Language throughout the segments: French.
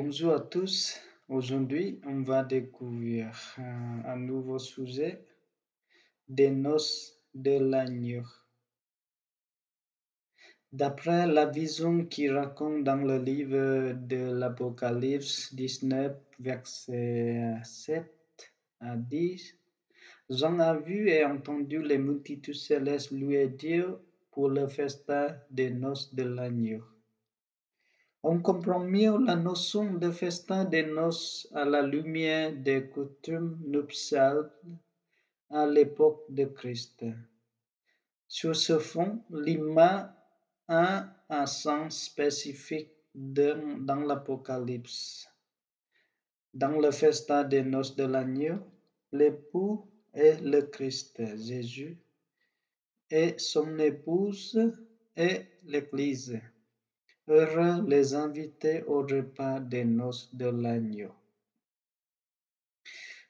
Bonjour à tous. Aujourd'hui, on va découvrir un nouveau sujet, des noces de l'agneau. D'après la vision qui raconte dans le livre de l'Apocalypse 19, versets 7 à 10, Jean a vu et entendu les multitudes célestes louer Dieu pour le festin des noces de l'agneau. On comprend mieux la notion de festin des noces à la lumière des coutumes nuptiales à l'époque de Christ. Sur ce fond, l'image a un sens spécifique dans l'Apocalypse. Dans le festin des noces de l'agneau, l'époux est le Christ Jésus et son épouse est l'Église. Heureux les invités au repas des noces de l'agneau.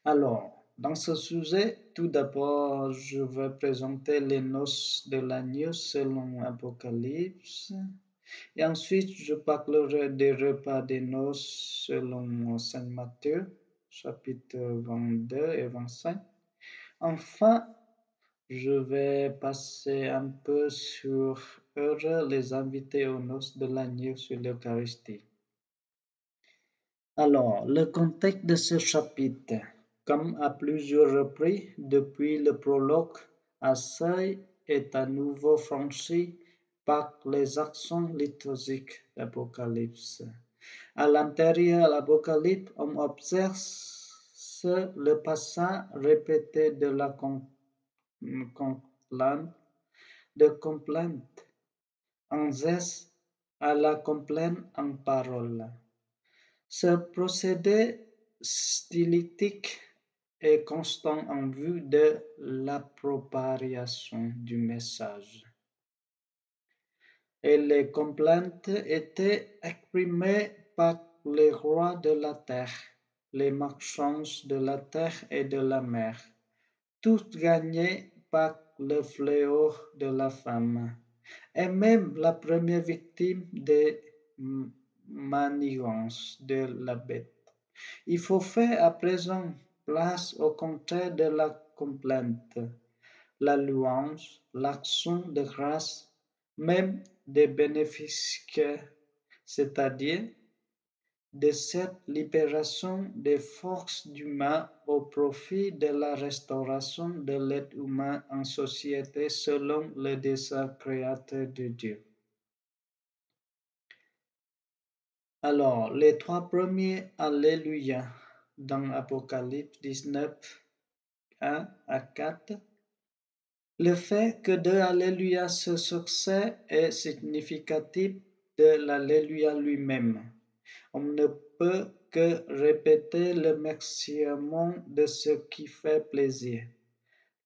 Alors, dans ce sujet, tout d'abord, je vais présenter les noces de l'agneau selon Apocalypse. Et ensuite, je parlerai des repas des noces selon Saint Matthieu, chapitre 22 et 25. Enfin, je vais passer un peu sur heureux les invités aux noces de l'agneau sur l'Eucharistie. Alors, le contexte de ce chapitre, comme à plusieurs reprises depuis le prologue, un seuil est à nouveau franchi par les actions liturgiques d'Apocalypse. À l'intérieur de l'Apocalypse, on observe le passage répété de la complainte en geste à la complainte en parole. Ce procédé stylistique est constant en vue de l'appropriation du message. Et les complaintes étaient exprimées par les rois de la terre, les marchands de la terre et de la mer, tous gagnés par le fléau de la femme, et même la première victime des manigances de la bête. Il faut faire à présent place au contraire de la complainte, la louange, l'action de grâce, même des bénéfices, c'est-à-dire de cette libération des forces du mal au profit de la restauration de l'être humain en société selon le dessein créateur de Dieu. Alors, les trois premiers Alléluia dans Apocalypse 19, 1 à 4. Le fait que deux Alléluia se succèdent est significatif de l'Alléluia lui-même. On ne peut que répéter le maximum de ce qui fait plaisir.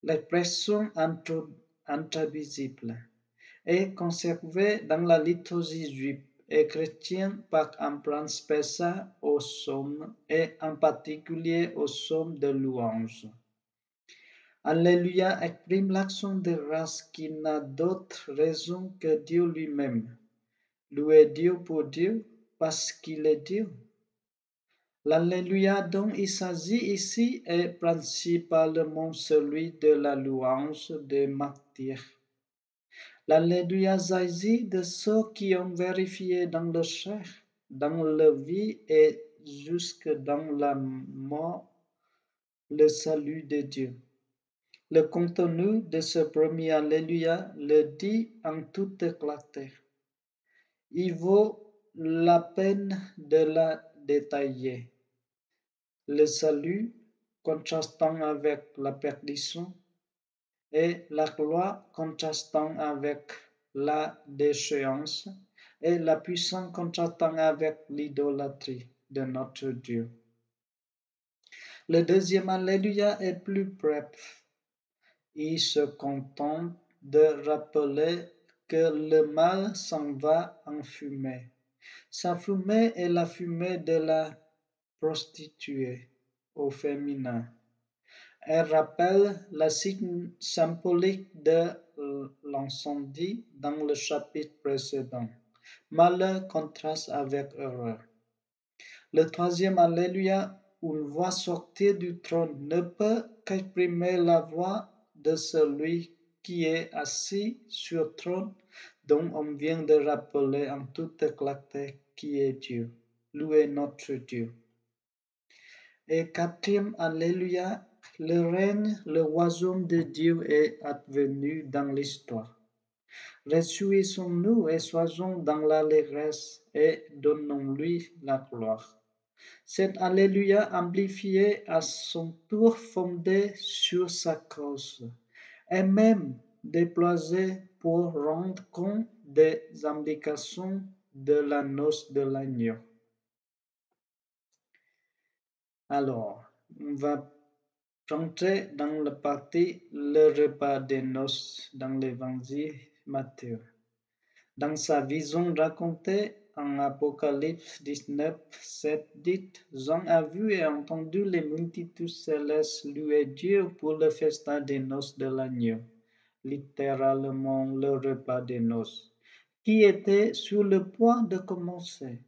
L'expression intraduisible est conservée dans la liturgie juive et chrétienne par un plan spécial aux psaumes et en particulier aux psaumes de louange. Alléluia exprime l'action de grâce qui n'a d'autre raison que Dieu lui-même. Louer Dieu pour Dieu parce qu'il est Dieu. L'Alléluia dont il s'agit ici est principalement celui de la louange des martyrs. L'Alléluia s'agit de ceux qui ont vérifié dans le chair, dans la vie et jusque dans la mort le salut de Dieu. Le contenu de ce premier Alléluia le dit en toute clarté. Il vaut la peine de la détailler. Le salut contrastant avec la perdition et la gloire contrastant avec la déchéance et la puissance contrastant avec l'idolâtrie de notre Dieu. Le deuxième Alléluia est plus bref. Il se contente de rappeler que le mal s'en va en fumée. Sa fumée est la fumée de la prostituée au féminin. Elle rappelle la signe symbolique de l'incendie dans le chapitre précédent. Malheur contraste avec heureux. Le troisième Alléluia, une voix sortie du trône, ne peut qu'exprimer la voix de celui qui est assis sur le trône, dont on vient de rappeler en toute clarté qui est Dieu. Louez notre Dieu. Et quatrième Alléluia, le règne, le royaume de Dieu est advenu dans l'histoire. Réjouissons-nous et soyons dans l'allégresse et donnons-lui la gloire. Cet Alléluia amplifié à son tour fondé sur sa cause, et même déployé pour rendre compte des implications de la noce de l'agneau. Alors, on va rentrer dans la partie le repas des noces dans l'évangile Matthieu. Dans sa vision racontée en Apocalypse 19, 7 dit, Jean a vu et entendu les multitudes célestes louer Dieu pour le festin des noces de l'agneau, littéralement le repas des noces, qui était sur le point de commencer.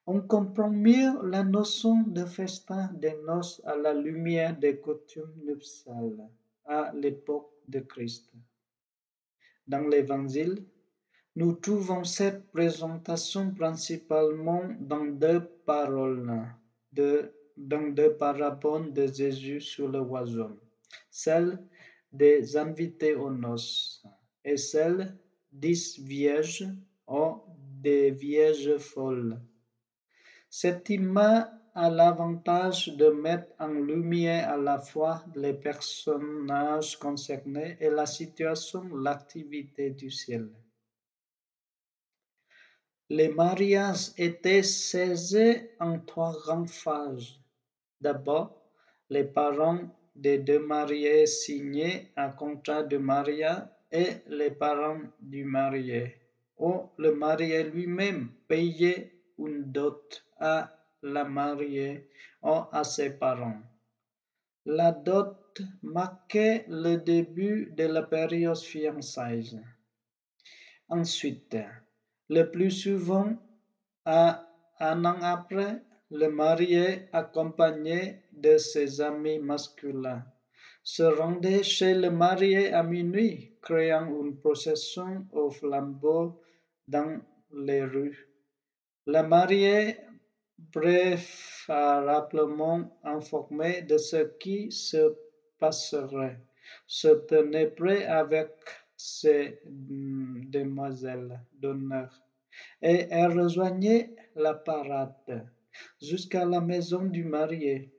On comprend mieux la notion de festin des noces à la lumière des coutumes nuptiales à l'époque de Christ. Dans l'Évangile, nous trouvons cette présentation principalement dans deux paroles, dans deux paraboles de Jésus sur le royaume, celle des invités aux noces et celle des vierges ou des vierges folles. Cette image a l'avantage de mettre en lumière à la fois les personnages concernés et la situation, l'activité du ciel. Les mariages étaient cédés en trois grandes phases. D'abord, les parents des deux mariés signaient un contrat de mariage et les parents du marié, ou le marié lui-même payait une dot à la mariée ou à ses parents. La dot marquait le début de la période fiançailles. Ensuite, le plus souvent, un an après, le marié, accompagné de ses amis masculins, se rendait chez le marié à minuit, créant une procession aux flambeaux dans les rues. Le marié, préalablement informé de ce qui se passerait, se tenait prêt avec ses demoiselles d'honneur et elle rejoignait la parade jusqu'à la maison du marié.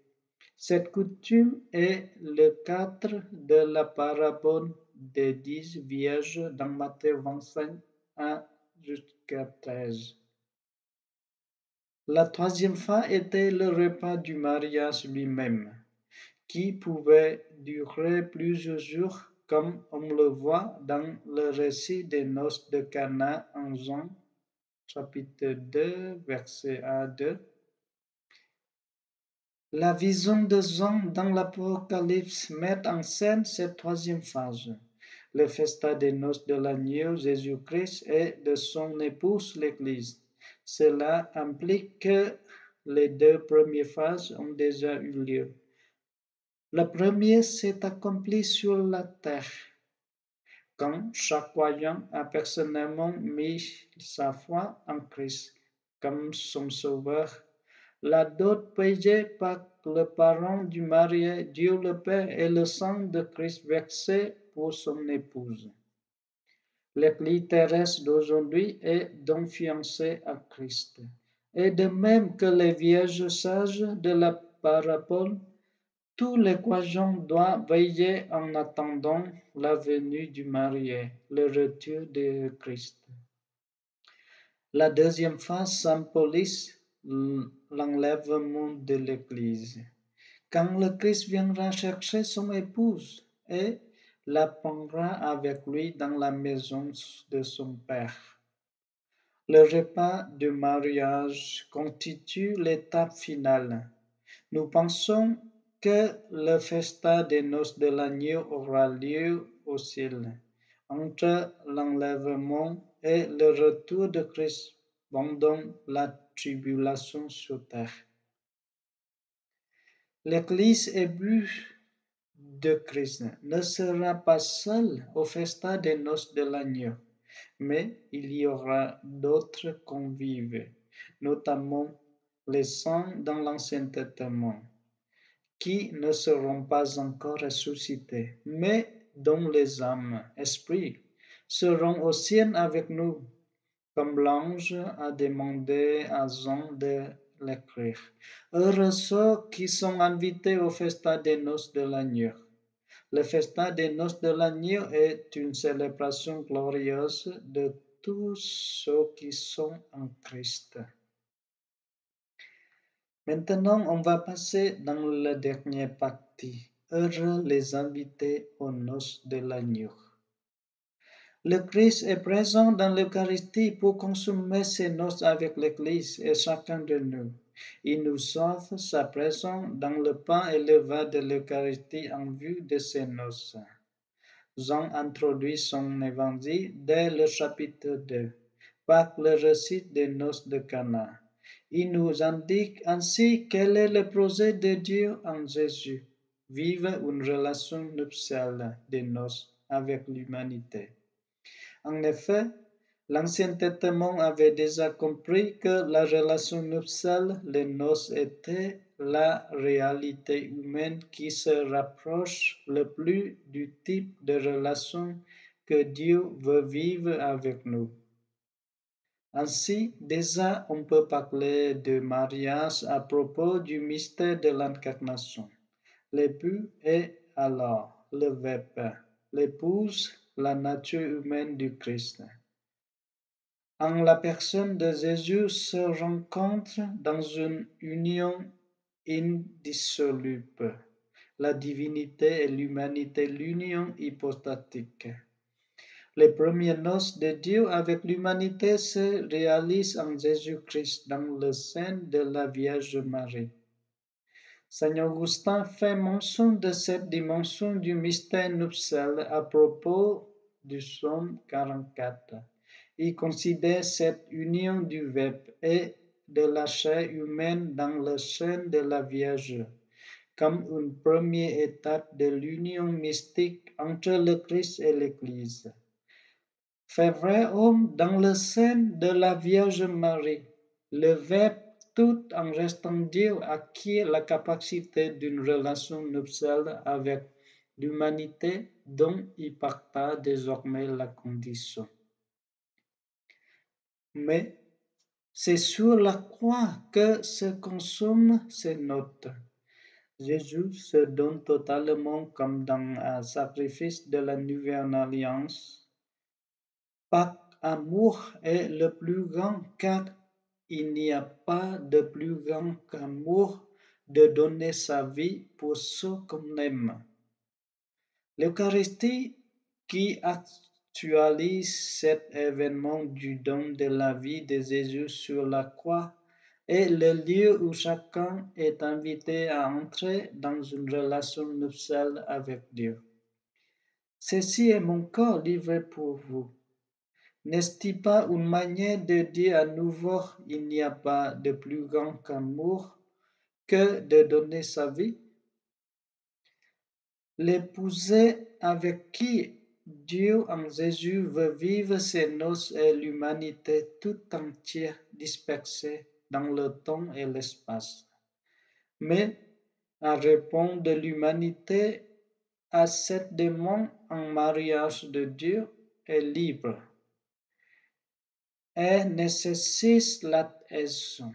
Cette coutume est le cadre de la parabole des 10 vierges dans Matthieu 25 à jusqu'à 13. La troisième phase était le repas du mariage lui-même, qui pouvait durer plusieurs jours, comme on le voit dans le récit des noces de Cana en Jean, chapitre 2, verset 1 à 2. La vision de Jean dans l'Apocalypse met en scène cette troisième phase, le festin des noces de l'agneau Jésus-Christ et de son épouse l'Église. Cela implique que les deux premières phases ont déjà eu lieu. La première s'est accomplie sur la terre, quand chaque croyant a personnellement mis sa foi en Christ comme son sauveur. La dot payée par le parent du marié, Dieu le Père, et le sang de Christ versé pour son épouse. L'Église terrestre d'aujourd'hui est donc fiancée à Christ. Et de même que les vierges sages de la parabole, tous les croyants doivent veiller en attendant la venue du marié, le retour de Christ. La deuxième phase symbolise l'enlèvement de l'Église. Quand le Christ viendra chercher son épouse et la prendra avec lui dans la maison de son Père. Le repas de mariage constitue l'étape finale. Nous pensons que le festin des noces de l'agneau aura lieu au ciel, entre l'enlèvement et le retour de Christ pendant la tribulation sur terre. L'Église ébue de Christ ne sera pas seule au festin des noces de l'agneau, mais il y aura d'autres convives, notamment les saints dans l'Ancien Testament, qui ne seront pas encore ressuscités, mais dont les âmes, esprits, seront au ciel avec nous, comme l'ange a demandé à Jean de l'écrire. Heureux ceux qui sont invités au festin des noces de l'agneau. Le festin des noces de l'agneau est une célébration glorieuse de tous ceux qui sont en Christ. Maintenant, on va passer dans la dernière partie. Heureux les invités aux noces de l'agneau. Le Christ est présent dans l'Eucharistie pour consommer ses noces avec l'Église et chacun de nous. Il nous offre sa présence dans le pain et le vin de l'Eucharistie en vue de ses noces. Jean introduit son évangile dès le chapitre 2, par le récit des noces de Cana. Il nous indique ainsi quel est le projet de Dieu en Jésus, vivre une relation nuptiale des noces avec l'humanité. En effet, l'Ancien Testament avait déjà compris que la relation nuptiale, les noces, était la réalité humaine qui se rapproche le plus du type de relation que Dieu veut vivre avec nous. Ainsi, déjà, on peut parler de mariage à propos du mystère de l'incarnation. L'époux est alors le Verbe, l'épouse la nature humaine du Christ. En la personne de Jésus se rencontre dans une union indissoluble la divinité et l'humanité, l'union hypostatique. Les premières noces de Dieu avec l'humanité se réalisent en Jésus-Christ dans le sein de la Vierge Marie. Saint Augustin fait mention de cette dimension du mystère nuptial à propos du psaume 44. Il considère cette union du Verbe et de la chair humaine dans le sein de la Vierge comme une première étape de l'union mystique entre le Christ et l'Église. Fait vrai homme dans le sein de la Vierge Marie, le Verbe tout en restant Dieu acquiert la capacité d'une relation nuptiale avec l'humanité dont il partage désormais la condition. Mais c'est sur la croix que se consomment ces notes. Jésus se donne totalement comme dans un sacrifice de la nouvelle alliance. Par amour est le plus grand car il n'y a pas de plus grand qu'amour de donner sa vie pour ceux qu'on aime. L'Eucharistie qui actualise cet événement du don de la vie de Jésus sur la croix est le lieu où chacun est invité à entrer dans une relation nuptiale avec Dieu. Ceci est mon corps livré pour vous. N'est-il pas une manière de dire à nouveau il n'y a pas de plus grand amour que de donner sa vie? L'épousée avec qui Dieu en Jésus veut vivre ses noces est l'humanité tout entière dispersée dans le temps et l'espace. Mais en réponse de l'humanité à cette demande en mariage de Dieu est libre et nécessite l'adhésion,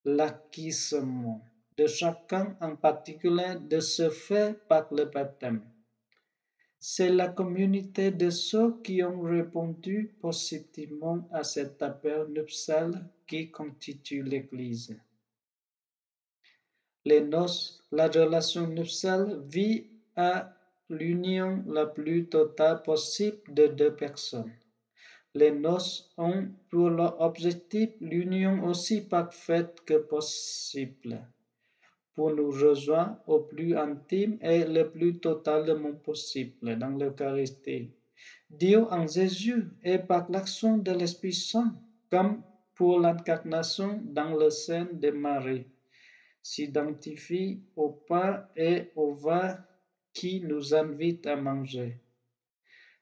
l'acquisition de chacun en particulier de se faire par le baptême. C'est la communauté de ceux qui ont répondu positivement à cet appel nuptial qui constitue l'Église. Les noces, la relation nuptiale vit à l'union la plus totale possible de deux personnes. Les noces ont pour leur objectif l'union aussi parfaite que possible, pour nous rejoindre au plus intime et le plus totalement possible dans l'Eucharistie. Dieu en Jésus et par l'action de l'Esprit Saint, comme pour l'incarnation dans le sein de Marie, s'identifie au pain et au vin qui nous invite à manger.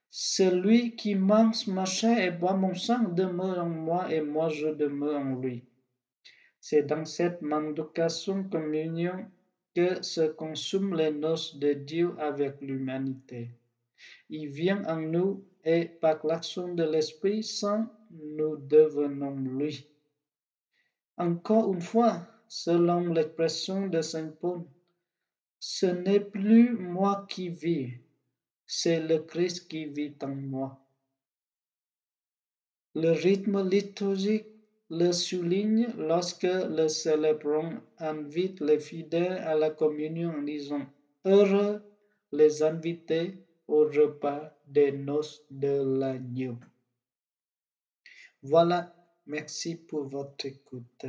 Celui qui mange ma chair et boit mon sang demeure en moi et moi je demeure en lui. C'est dans cette mendication communion que se consument les noces de Dieu avec l'humanité. Il vient en nous et par l'action de l'Esprit Saint, nous devenons lui. Encore une fois, selon l'expression de Saint Paul, ce n'est plus moi qui vis, c'est le Christ qui vit en moi. Le rythme liturgique le souligne lorsque le célébrant invite les fidèles à la communion en disant « Heureux les invités au repas des noces de l'agneau ». Voilà, merci pour votre écoute.